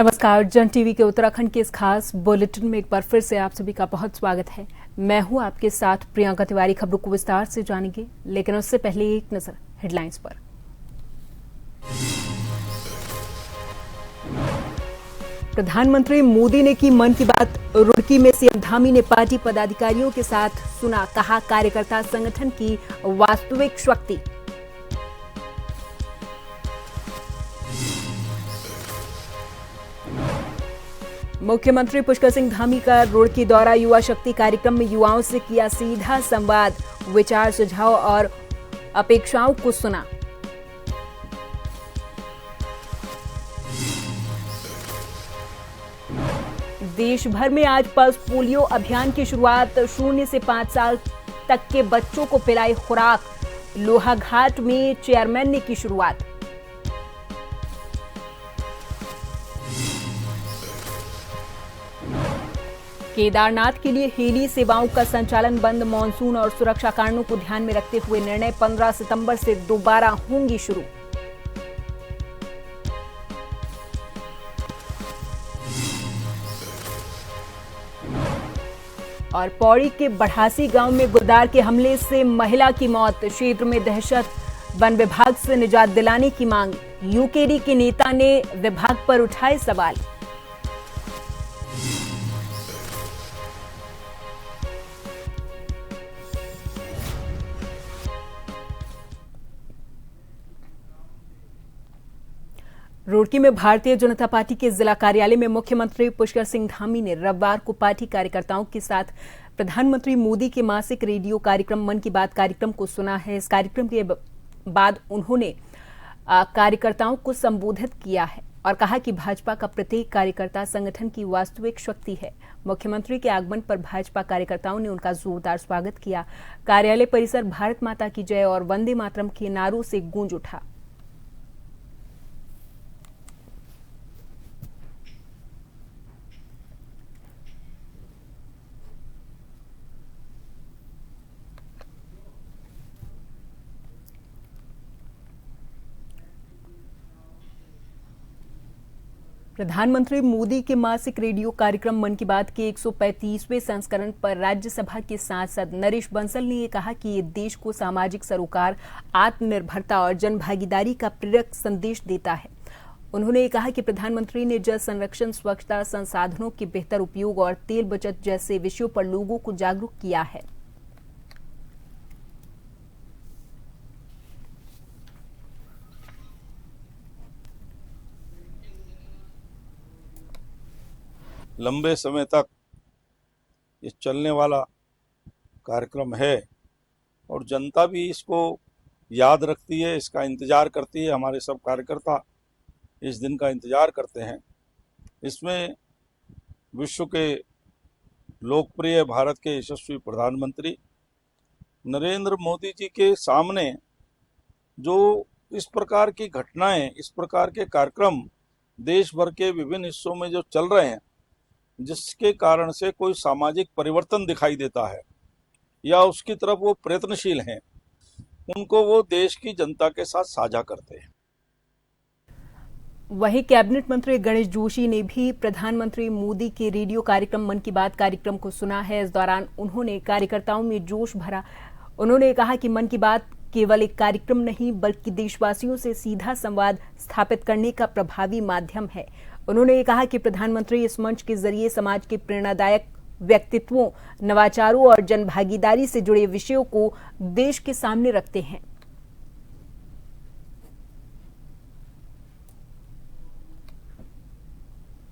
नमस्कार। जन टीवी के उत्तराखंड के इस खास बुलेटिन में एक बार फिर से आप सभी का बहुत स्वागत है। मैं हूं आपके साथ प्रियंका तिवारी। खबरों को विस्तार से जानेंगे, लेकिन उससे पहले एक नजर हेडलाइंस पर। प्रधानमंत्री मोदी ने की मन की बात। रुड़की में सीएम धामी ने पार्टी पदाधिकारियों के साथ सुना, कहा कार्यकर्ता संगठन की वास्तविक शक्ति। मुख्यमंत्री पुष्कर सिंह धामी का रुड़की दौरा। युवा शक्ति कार्यक्रम में युवाओं से किया सीधा संवाद, विचार सुझाव और अपेक्षाओं को सुना। देश भर में आज पल्स पोलियो अभियान की शुरुआत। 0 से 5 साल तक के बच्चों को पिलाई खुराक। लोहाघाट में चेयरमैन ने की शुरुआत। केदारनाथ के लिए हेली सेवाओं का संचालन बंद। मानसून और सुरक्षा कारणों को ध्यान में रखते हुए निर्णय। 15 सितंबर से दोबारा होंगी शुरू। और पौड़ी के बढ़ासी गांव में गुलदार के हमले से महिला की मौत। क्षेत्र में दहशत, वन विभाग से निजात दिलाने की मांग। यूकेडी के नेता ने विभाग पर उठाए सवाल। रुड़की में भारतीय जनता पार्टी के जिला कार्यालय में मुख्यमंत्री पुष्कर सिंह धामी ने रविवार को पार्टी कार्यकर्ताओं के साथ प्रधानमंत्री मोदी के मासिक रेडियो कार्यक्रम मन की बात कार्यक्रम को सुना है। इस कार्यक्रम के बाद उन्होंने कार्यकर्ताओं को संबोधित किया है और कहा कि भाजपा का प्रत्येक कार्यकर्ता संगठन की वास्तविक शक्ति है। मुख्यमंत्री के आगमन पर भाजपा कार्यकर्ताओं ने उनका जोरदार स्वागत किया। कार्यालय परिसर भारत माता की जय और वंदे मातरम के नारों से गूंज उठा। प्रधानमंत्री मोदी के मासिक रेडियो कार्यक्रम मन की बात के 135वें संस्करण पर राज्यसभा के सांसद नरेश बंसल ने कहा कि ये देश को सामाजिक सरोकार, आत्मनिर्भरता और जनभागीदारी का प्रेरक संदेश देता है। उन्होंने कहा कि प्रधानमंत्री ने जल संरक्षण, स्वच्छता, संसाधनों के बेहतर उपयोग और तेल बचत जैसे विषयों पर लोगों को जागरूक किया है। लंबे समय तक ये चलने वाला कार्यक्रम है और जनता भी इसको याद रखती है, इसका इंतजार करती है। हमारे सब कार्यकर्ता इस दिन का इंतजार करते हैं। इसमें विश्व के लोकप्रिय भारत के यशस्वी प्रधानमंत्री नरेंद्र मोदी जी के सामने जो इस प्रकार की घटनाएं, इस प्रकार के कार्यक्रम देश भर के विभिन्न हिस्सों में जो चल रहे हैं, जिसके कारण से कोई सामाजिक परिवर्तन दिखाई देता है या उसकी तरफ वो प्रयत्नशील हैं, उनको वो देश की जनता के साथ साझा करते हैं। वहीं कैबिनेट मंत्री गणेश जोशी ने भी प्रधानमंत्री मोदी के रेडियो कार्यक्रम मन की बात कार्यक्रम को सुना है। इस दौरान उन्होंने कार्यकर्ताओं में जोश भरा। उन्होंने कहा कि मन की बात केवल एक कार्यक्रम नहीं, बल्कि देशवासियों से सीधा संवाद स्थापित करने का प्रभावी माध्यम है। उन्होंने कहा कि प्रधानमंत्री इस मंच के जरिए समाज के प्रेरणादायक व्यक्तित्वों, नवाचारों और जनभागीदारी से जुड़े विषयों को देश के सामने रखते हैं।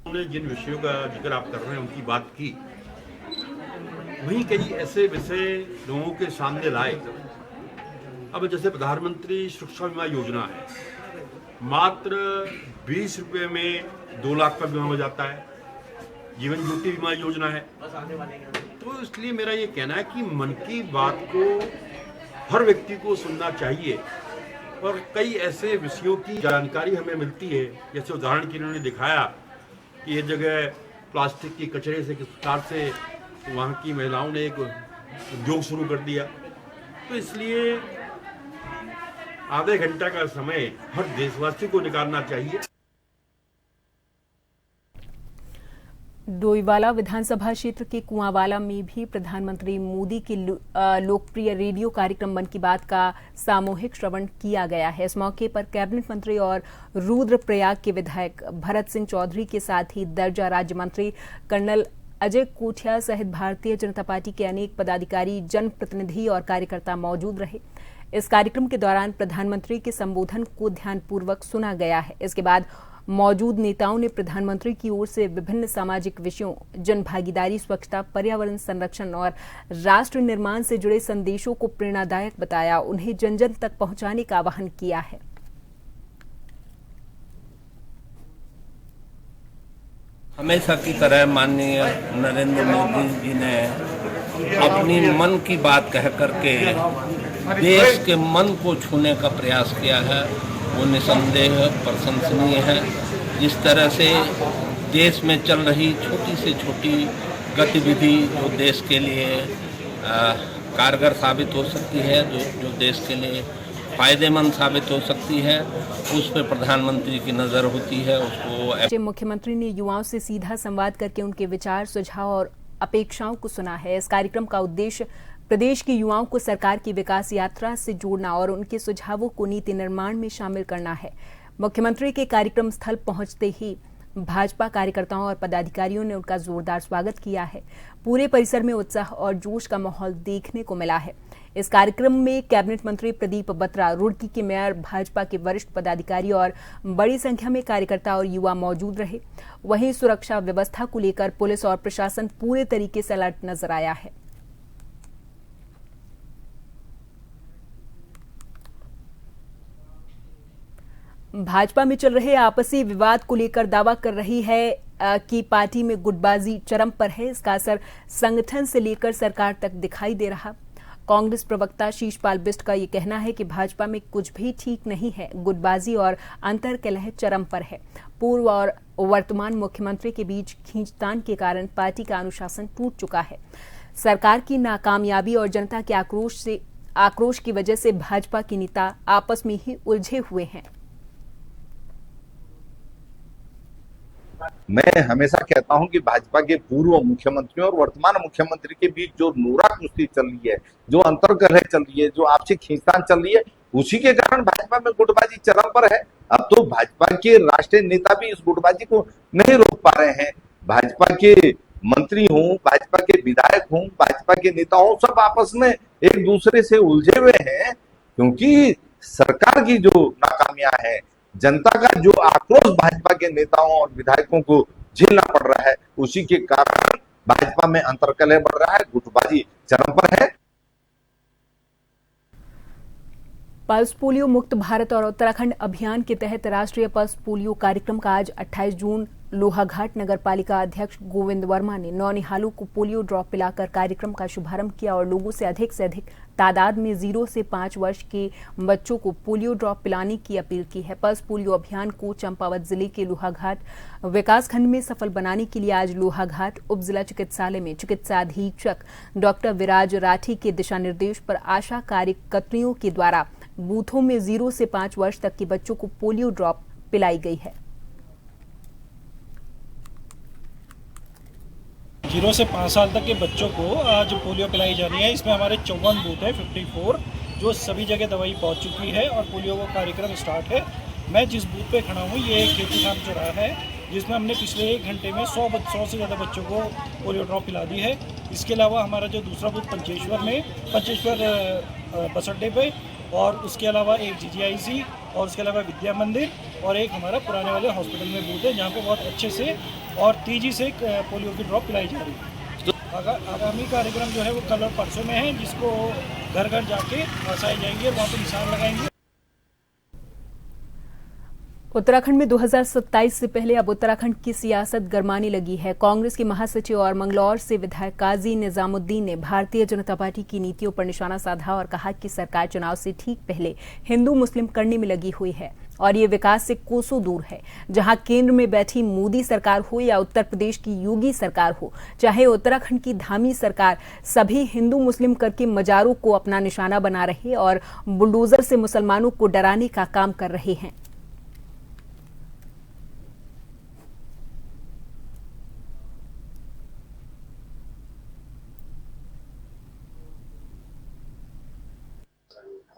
उन्होंने जिन विषयों का जिक्र आप कर रहे हैं उनकी बात की, वहीं कई ऐसे विषय लोगों के सामने लाए। अब जैसे प्रधानमंत्री सुरक्षा बीमा योजना है, मात्र 20 रुपये में 2 लाख का बीमा हो जाता है। जीवन ज्योति बीमा योजना है। तो इसलिए मेरा ये कहना है कि मन की बात को हर व्यक्ति को सुनना चाहिए और कई ऐसे विषयों की जानकारी हमें मिलती है। जैसे उदाहरण के उन्होंने दिखाया कि ये जगह प्लास्टिक के कचरे से किस प्रकार से वहाँ की महिलाओं ने एक उद्योग शुरू कर दिया। तो इसलिए आधे घंटा का समय हर देशवासी को निकालना चाहिए। डोईवाला विधानसभा क्षेत्र के कुआंवाला में भी प्रधानमंत्री मोदी के लोकप्रिय रेडियो कार्यक्रम मन की बात का सामूहिक श्रवण किया गया है। इस मौके पर कैबिनेट मंत्री और रुद्रप्रयाग के विधायक भरत सिंह चौधरी के साथ ही दर्जा राज्य मंत्री कर्नल अजय कोठिया सहित भारतीय जनता पार्टी के अनेक पदाधिकारी, जनप्रतिनिधि और कार्यकर्ता मौजूद रहे। इस कार्यक्रम के दौरान प्रधानमंत्री के संबोधन को ध्यानपूर्वक सुना गया है। इसके बाद मौजूद नेताओं ने प्रधानमंत्री की ओर से विभिन्न सामाजिक विषयों, जन भागीदारी, स्वच्छता, पर्यावरण संरक्षण और राष्ट्र निर्माण से जुड़े संदेशों को प्रेरणादायक बताया, उन्हें जन जन तक पहुंचाने का आह्वान किया है। हमेशा की तरह माननीय नरेंद्र मोदी जी ने अपनी मन की बात कह करके देश के मन को छूने का प्रयास किया है, वो निसंदेह प्रशंसनीय है। जिस तरह से देश में चल रही छोटी से छोटी गतिविधि जो देश के लिए कारगर साबित हो सकती है, जो देश के लिए फायदेमंद साबित हो सकती है, उस पर प्रधानमंत्री की नजर होती है। उसको मुख्यमंत्री ने युवाओं से सीधा संवाद करके उनके विचार, सुझाव और अपेक्षाओं को सुना है। इस कार्यक्रम का उद्देश्य प्रदेश के युवाओं को सरकार की विकास यात्रा से जोड़ना और उनके सुझावों को नीति निर्माण में शामिल करना है। मुख्यमंत्री के कार्यक्रम स्थल पहुंचते ही भाजपा कार्यकर्ताओं और पदाधिकारियों ने उनका जोरदार स्वागत किया है। पूरे परिसर में उत्साह और जोश का माहौल देखने को मिला है। इस कार्यक्रम में कैबिनेट मंत्री प्रदीप बत्रा, रुड़की के मेयर, भाजपा के वरिष्ठ पदाधिकारी और बड़ी संख्या में कार्यकर्ता और युवा मौजूद रहे। वहीं सुरक्षा व्यवस्था को लेकर पुलिस और प्रशासन पूरे तरीके से अलर्ट नजर आया है। भाजपा में चल रहे आपसी विवाद को लेकर दावा कर रही है कि पार्टी में गुटबाजी चरम पर है। इसका असर संगठन से लेकर सरकार तक दिखाई दे रहा। कांग्रेस प्रवक्ता शीशपाल बिष्ट का ये कहना है कि भाजपा में कुछ भी ठीक नहीं है, गुटबाजी और अंतर्कलह चरम पर है। पूर्व और वर्तमान मुख्यमंत्री के बीच खींचतान के कारण पार्टी का अनुशासन टूट चुका है। सरकार की नाकामयाबी और जनता के आक्रोश की वजह से भाजपा के नेता आपस में ही उलझे हुए हैं। मैं हमेशा कहता हूं कि भाजपा के पूर्व मुख्यमंत्री और वर्तमान मुख्यमंत्री के बीच जो नोरा कुश्ती चल रही है, जो अंतर्कलह चल रही है, जो आपसी खींचतान चल रही है, उसी के कारण भाजपा में गुटबाजी चरम पर है। अब तो भाजपा के राष्ट्रीय नेता भी इस गुटबाजी को नहीं रोक पा रहे हैं। भाजपा के मंत्री हों, भाजपा के विधायक हों, भाजपा के नेता हों, सब आपस में एक दूसरे से उलझे हुए हैं, क्योंकि सरकार की जो नाकामियां है, जनता का जो आक्रोश भाजपा के नेताओं और विधायकों को झेलना पड़ रहा है, उसी के कारण भाजपा में अंतर्कलह बढ़ रहा है, गुटबाजी चरम पर है। पल्स पोलियो मुक्त भारत और उत्तराखंड अभियान के तहत राष्ट्रीय पल्स पोलियो कार्यक्रम का आज 28 जून लोहाघाट नगर पालिका अध्यक्ष गोविंद वर्मा ने नौनिहालों को पोलियो ड्रॉप पिलाकर कार्यक्रम का शुभारंभ किया और लोगों से अधिक तादाद में 0 से 5 वर्ष के बच्चों को पोलियो ड्रॉप पिलाने की अपील की है। पल्स पोलियो अभियान को चंपावत जिले के लोहाघाट विकासखंड में सफल बनाने के लिए आज लोहाघाट उप जिला चिकित्सालय में चिकित्सा अधीक्षक डॉक्टर विराज राठी के दिशा निर्देश पर आशा कार्यकर्तियों के द्वारा बूथों में 0 से 5 वर्ष तक के बच्चों को पोलियो ड्रॉप पिलाई गई है। 0 से 5 साल तक के बच्चों को आज पोलियो पिलाई जा रही है। इसमें हमारे 54 बूथ है, 54, जो सभी जगह दवाई पहुंच चुकी है और पोलियो का कार्यक्रम स्टार्ट है। मैं जिस बूथ पे खड़ा हूँ, ये खेती खान चौराहा है, जिसमें हमने पिछले 1 घंटे में 100 से ज़्यादा बच्चों को पोलियो ड्रॉप पिला दी है। इसके अलावा हमारा जो दूसरा बूथ पंचेश्वर बस अड्डे पे, और उसके अलावा एक GGIC और उसके अलावा विद्या मंदिर और एक हमारा पुराने वाले हॉस्पिटल में बूथ है, जहाँ पे बहुत अच्छे से और तेजी से पोलियो की ड्रॉप पिलाई जा रही है। तो आगामी कार्यक्रम जो है वो कल और परसों में है, जिसको घर घर जाके फंसाए जाएंगे, वहाँ पे निशान लगाएंगे। उत्तराखंड में 2027 से पहले अब उत्तराखंड की सियासत गरमाने लगी है। कांग्रेस के महासचिव और मंगलौर से विधायक काजी निजामुद्दीन ने भारतीय जनता पार्टी की नीतियों पर निशाना साधा और कहा कि सरकार चुनाव से ठीक पहले हिंदू मुस्लिम करने में लगी हुई है और ये विकास से कोसों दूर है। जहां केंद्र में बैठी मोदी सरकार हो या उत्तर प्रदेश की योगी सरकार हो, चाहे उत्तराखंड की धामी सरकार, सभी हिंदू मुस्लिम करके मजारों को अपना निशाना बना रहे और बुलडोजर से मुसलमानों को डराने का काम कर रहे हैं।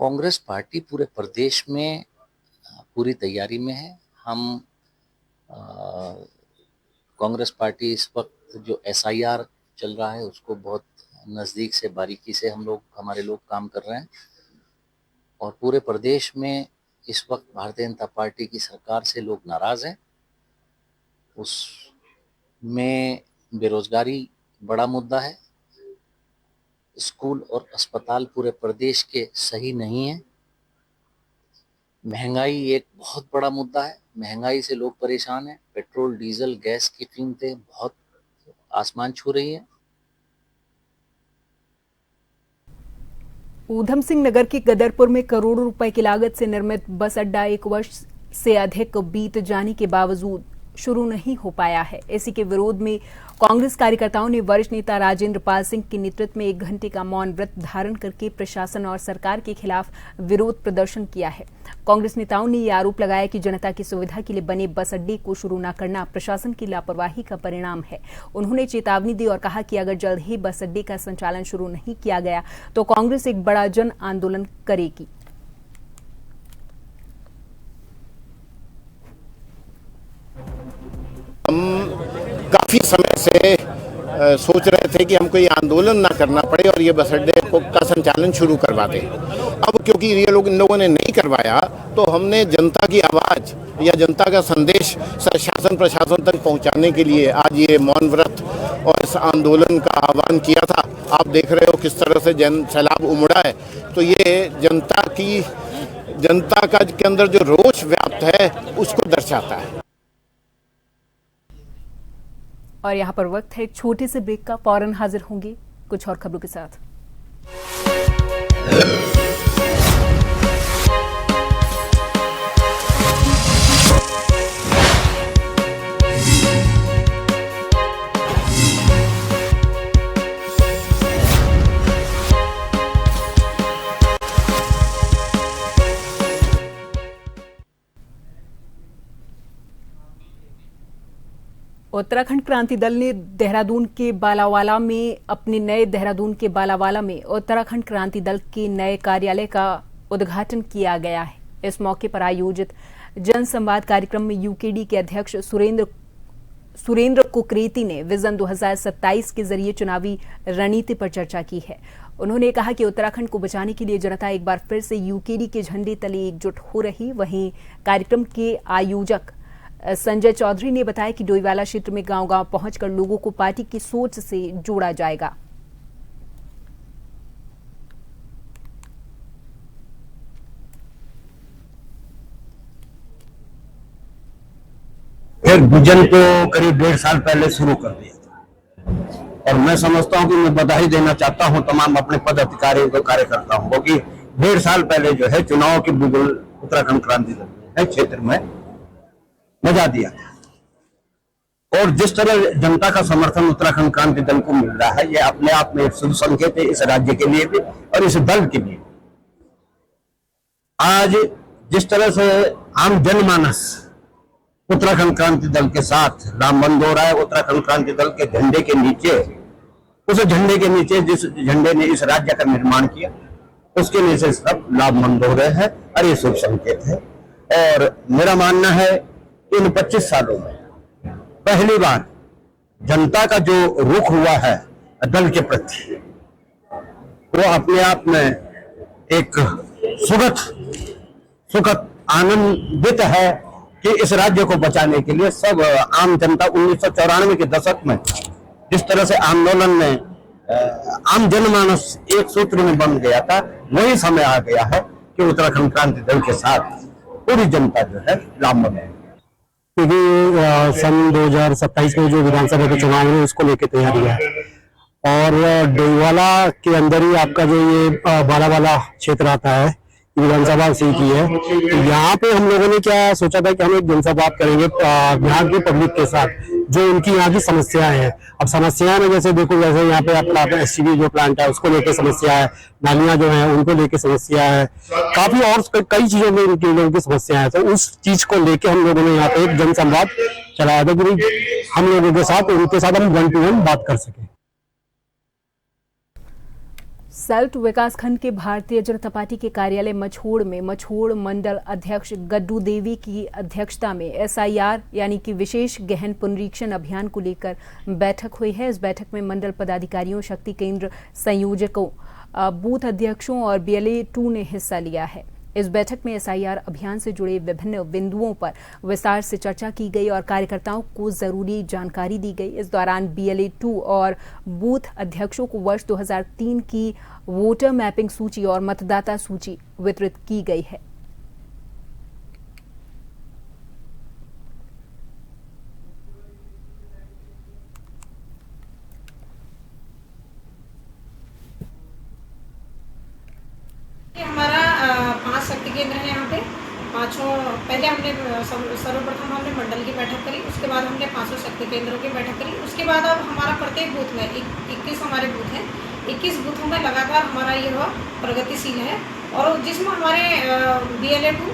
कांग्रेस पार्टी पूरे प्रदेश में पूरी तैयारी में है। हम कांग्रेस पार्टी इस वक्त जो SIR चल रहा है उसको बहुत नज़दीक से बारीकी से हमारे लोग काम कर रहे हैं और पूरे प्रदेश में इस वक्त भारतीय जनता पार्टी की सरकार से लोग नाराज़ हैं। उसमें बेरोजगारी बड़ा मुद्दा है, स्कूल और अस्पताल पूरे प्रदेश के सही नहीं है, महंगाई एक बहुत बड़ा मुद्दा है, महंगाई से लोग परेशान हैं, पेट्रोल डीजल गैस की कीमतें बहुत आसमान छू रही हैं। ऊधम सिंह नगर के गदरपुर में करोड़ों रुपए की लागत से निर्मित बस अड्डा 1 वर्ष से अधिक बीत जाने के बावजूद शुरू नहीं हो पाया है। इसी के विरोध में कांग्रेस कार्यकर्ताओं ने वरिष्ठ नेता राजेंद्र पाल सिंह के नेतृत्व में 1 घंटे का मौन व्रत धारण करके प्रशासन और सरकार के खिलाफ विरोध प्रदर्शन किया है। कांग्रेस नेताओं ने ये आरोप लगाया कि जनता की सुविधा के लिए बने बस अड्डे को शुरू न करना प्रशासन की लापरवाही का परिणाम है। उन्होंने चेतावनी दी और कहा कि अगर जल्द ही बस अड्डे का संचालन शुरू नहीं किया गया तो कांग्रेस एक बड़ा जन आंदोलन करेगी। हम काफ़ी समय से सोच रहे थे कि हमको ये आंदोलन ना करना पड़े और ये बस अड्डे का संचालन शुरू करवा दें। अब क्योंकि ये इन लोगों ने नहीं करवाया तो हमने जनता की आवाज़ या जनता का संदेश शासन प्रशासन तक पहुंचाने के लिए आज ये मौन व्रत और इस आंदोलन का आह्वान किया था। आप देख रहे हो किस तरह से जन सैलाब उमड़ा है। तो ये जनता का के अंदर जो रोष व्याप्त है उसको दर्शाता है। और यहाँ पर वक्त है एक छोटे से ब्रेक का। फौरन हाजिर होंगे कुछ और खबरों के साथ। उत्तराखंड क्रांति दल ने देहरादून के बालावाला में उत्तराखंड क्रांति दल के नए कार्यालय का उद्घाटन किया गया है। इस मौके पर आयोजित जन संवाद कार्यक्रम में यूकेडी के अध्यक्ष सुरेंद्र कुकरेती ने विजन 2027 के जरिए चुनावी रणनीति पर चर्चा की है। उन्होंने कहा कि उत्तराखंड को बचाने के लिए जनता एक बार फिर से यूकेडी के झंडे तले एकजुट हो रही। वहीं कार्यक्रम के आयोजक संजय चौधरी ने बताया कि डोईवाला क्षेत्र में गांव-गांव पहुंचकर लोगों को पार्टी की सोच से जोड़ा जाएगा। एक विजन को करीब 1.5 साल पहले शुरू कर दिया था और मैं समझता हूं कि मैं बधाई देना चाहता हूं तमाम अपने पदाधिकारियों को, कार्यकर्ताओं को कि 1.5 साल पहले जो है चुनाव की बुलबुल उत्तराखंड क्रांति दल क्षेत्र में बजा दिया और जिस तरह जनता का समर्थन उत्तराखंड क्रांति दल को मिल रहा है ये अपने आप में एक शुभ संकेत है इस राज्य के लिए भी और इस दल के लिए। आज जिस तरह से आम जनमानस उत्तराखंड क्रांति दल के साथ लामबंद हो रहा है, उत्तराखंड क्रांति दल के झंडे के नीचे, उस झंडे के नीचे जिस झंडे ने इस राज्य का निर्माण किया उसके नीचे सब लाभमंद हो रहे हैं और ये शुभ संकेत है। और मेरा मानना है इन 25 सालों में पहली बार जनता का जो रुख हुआ है दल के प्रति वो अपने आप में एक सुखद आनंदित है कि इस राज्य को बचाने के लिए सब आम जनता 1994 के दशक में जिस तरह से आंदोलन में आम जनमानस एक सूत्र में बन गया था वही समय आ गया है कि उत्तराखंड क्रांति दल के साथ पूरी जनता जो है लामबंद है। क्योंकि सन 2027 में जो विधानसभा के चुनाव है उसको लेकर तैयारी है और डोईवाला के अंदर ही आपका जो ये बालावाला क्षेत्र आता है विधानसभा सीट की है। तो यहाँ पे हम लोगों ने क्या सोचा था कि हम एक जनसभा करेंगे यहाँ की पब्लिक के साथ जो उनकी यहाँ की समस्याएं हैं। अब समस्याएं में जैसे देखो जैसे यहाँ पे अपना SCB जो प्लांट है उसको लेके समस्या है, नालियां जो है उनको लेके समस्या है, काफी और कई चीजों में उनके लोगों की समस्या है। तो उस चीज को लेके हम लोगों ने यहाँ पे एक जनसंवाद चलाया था कि हम लोगों के साथ उनके साथ हम 1-to-1 बात कर सके। सल्ट विकासखंड के भारतीय जनता पार्टी के कार्यालय मछोड़ में मछोड़ मंडल अध्यक्ष गड्डू देवी की अध्यक्षता में एसआईआर यानी कि विशेष गहन पुनरीक्षण अभियान को लेकर बैठक हुई है। इस बैठक में मंडल पदाधिकारियों, शक्ति केंद्र संयोजकों, बूथ अध्यक्षों और BLA 2 ने हिस्सा लिया है। इस बैठक में एसआईआर अभियान से जुड़े विभिन्न बिंदुओं पर विस्तार से चर्चा की गई और कार्यकर्ताओं को जरूरी जानकारी दी गई। इस दौरान BLA 2 और बूथ अध्यक्षों को वर्ष 2003 की वोटर मैपिंग सूची और मतदाता सूची वितरित की गई है। हमारा 5 शक्ति केंद्र है यहाँ पे। पांचों पहले हमने सर्वप्रथम हमने मंडल की बैठक करी, उसके बाद हमने 500 शक्ति केंद्रों की बैठक करी। उसके बाद अब हमारा प्रत्येक बूथ में 21 हमारे बूथ हैं। 21 बूथों में लगातार हमारा यह प्रगतिशील है और जिसमें हमारे BLA 2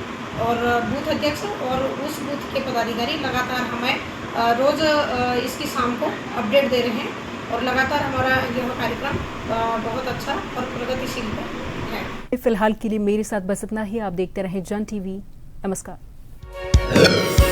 और बूथ अध्यक्ष और उस बूथ के पदाधिकारी लगातार हमें रोज इसकी शाम को अपडेट दे रहे हैं और लगातार हमारा यह कार्यक्रम बहुत अच्छा और प्रगतिशील है। फिलहाल के लिए मेरे साथ बस इतना ही। आप देखते रहें जन TV। नमस्कार।